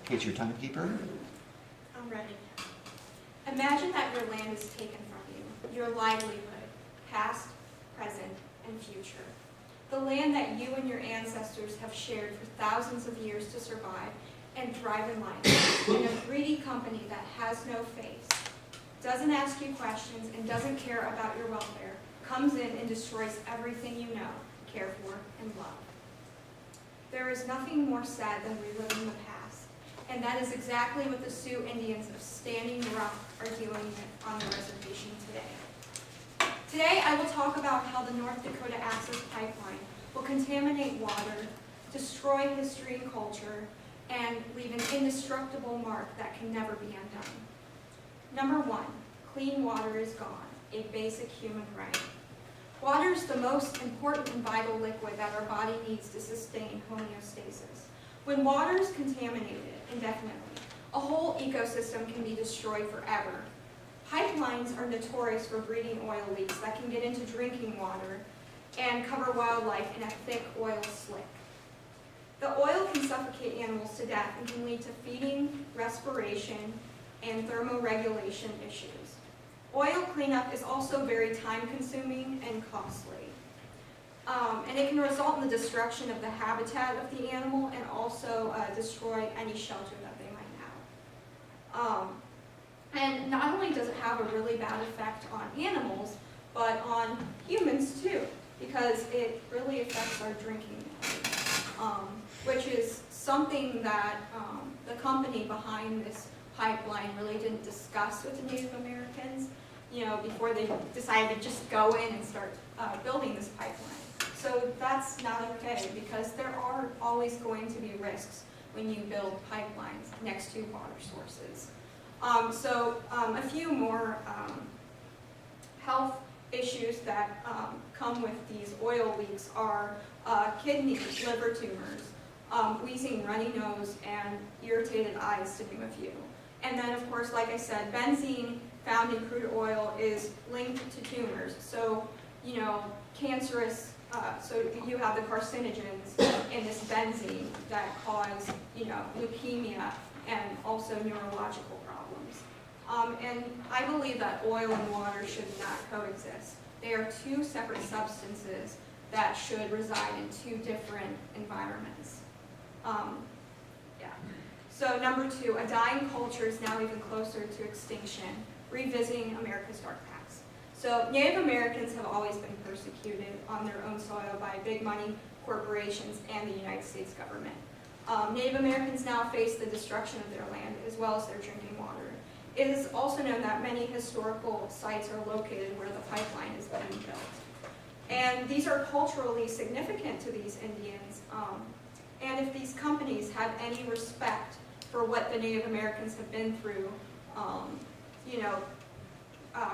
Kate's your timekeeper. I'm ready. Imagine that your land is taken from you, your livelihood, past, present, and future. The land that you and your ancestors have shared for thousands of years to survive and thrive in life, in a 3D company that has no face, doesn't ask you questions, and doesn't care about your welfare, comes in and destroys everything you know, care for, and love. There is nothing more sad than reliving the past, and that is exactly what the Sioux Indians of Standing Rock are dealing with on the reservation today. Today, I will talk about how the North Dakota Access Pipeline will contaminate water, destroy history and culture, and leave an indestructible mark that can never be undone. Number 1, clean water is gone, a basic human right. Water is the most important and vital liquid that our body needs to sustain homeostasis. When water is contaminated indefinitely, a whole ecosystem can be destroyed forever. Pipelines are notorious for breeding oil leaks that can get into drinking water and cover wildlife in a thick oil slick. The oil can suffocate animals to death and can lead to feeding, respiration, and thermoregulation issues. Oil cleanup is also very time-consuming and costly. And it can result in the destruction of the habitat of the animal and also destroy any shelter that they might have. And not only does it have a really bad effect on animals, but on humans too, because it really affects our drinking water, which is something that the company behind this pipeline really didn't discuss with the Native Americans, before they decided to just go in and start building this pipeline. So that's not okay, because there are always going to be risks when you build pipelines next to water sources. A few more health issues that come with these oil leaks are kidneys, liver tumors, wheezing, runny nose, and irritated eyes, to name a few. And then, of course, like I said, benzene found in crude oil is linked to tumors. So, cancerous, so you have the carcinogens in this benzene that cause, leukemia and also neurological problems. And I believe that oil and water should not coexist. They are two separate substances that should reside in two different environments. So number 2, a dying culture is now even closer to extinction, revisiting America's dark past. So Native Americans have always been persecuted on their own soil by big money corporations and the United States government. Native Americans now face the destruction of their land as well as their drinking water. It is also known that many historical sites are located where the pipeline is being built. And these are culturally significant to these Indians. And if these companies have any respect for what the Native Americans have been through,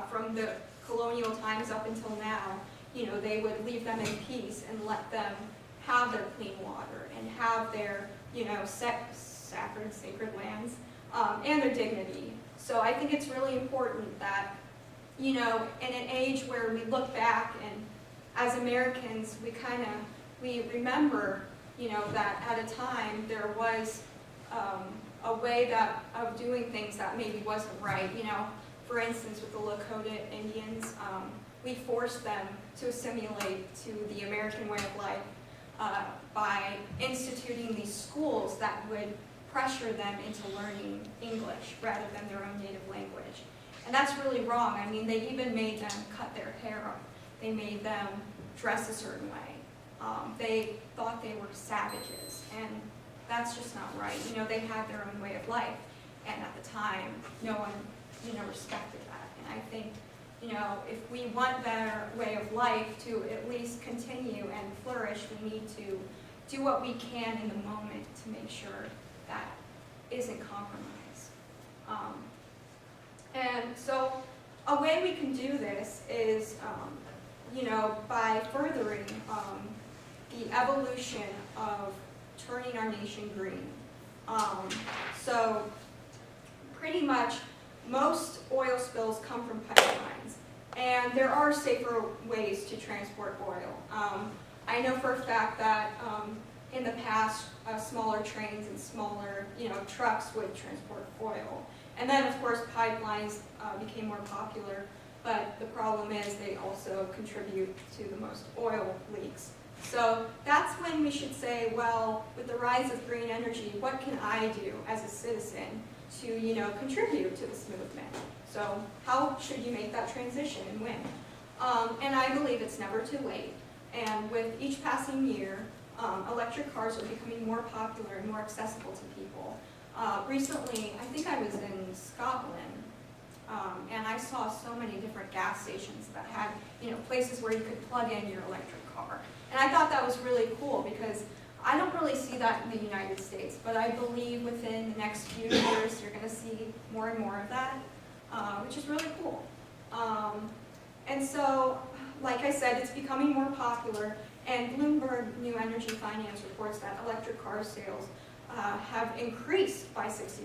from the colonial times up until now, they would leave them in peace and let them have their clean water and have their, sacred lands and their dignity. So I think it's really important that, in an age where we look back and as Americans, we remember, that at a time there was a way of doing things that maybe wasn't right. For instance, with the Lakota Indians, we forced them to assimilate to the American way of life by instituting these schools that would pressure them into learning English rather than their own native language. And that's really wrong. I mean, they even made them cut their hair up. They made them dress a certain way. They thought they were savages, and that's just not right. They had their own way of life, and at the time, no one, respected that. And I think, if we want their way of life to at least continue and flourish, we need to do what we can in the moment to make sure that isn't compromised. And so a way we can do this is, by furthering the evolution of turning our nation green. So pretty much most oil spills come from pipelines, and there are safer ways to transport oil. I know for a fact that in the past, smaller trains and smaller, trucks would transport oil. And then, of course, pipelines became more popular, but the problem is they also contribute to the most oil leaks. So that's when we should say, well, with the rise of green energy, what can I do as a citizen to, contribute to this movement? So how should you make that transition and when? And I believe it's never too late. And with each passing year, electric cars are becoming more popular and more accessible to people. Recently, I think I was in Scotland, and I saw so many different gas stations that had, places where you could plug in your electric car. And I thought that was really cool because I don't really see that in the United States, but I believe within the next few years you're going to see more and more of that, which is really cool. And so, like I said, it's becoming more popular, and Bloomberg New Energy Finance reports that electric car sales have increased by 60%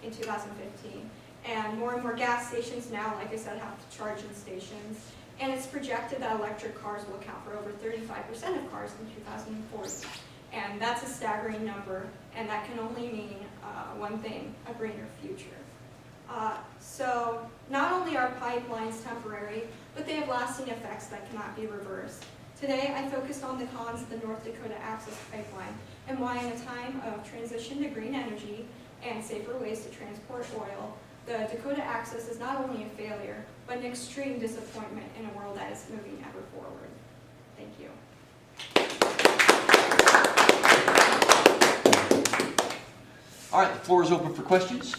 in 2015. And more gas stations now, like I said, have charging stations. And it's projected that electric cars will account for over 35% of cars in 2040. And that's a staggering number, and that can only mean one thing, a greener future. So not only are pipelines temporary, but they have lasting effects that cannot be reversed. Today, I focused on the cons of the North Dakota Access Pipeline and why in a time of transition to green energy and safer ways to transport oil, the Dakota Access is not only a failure, but an extreme disappointment in a world that is moving ever forward. Thank you. All right, the floor is open for questions.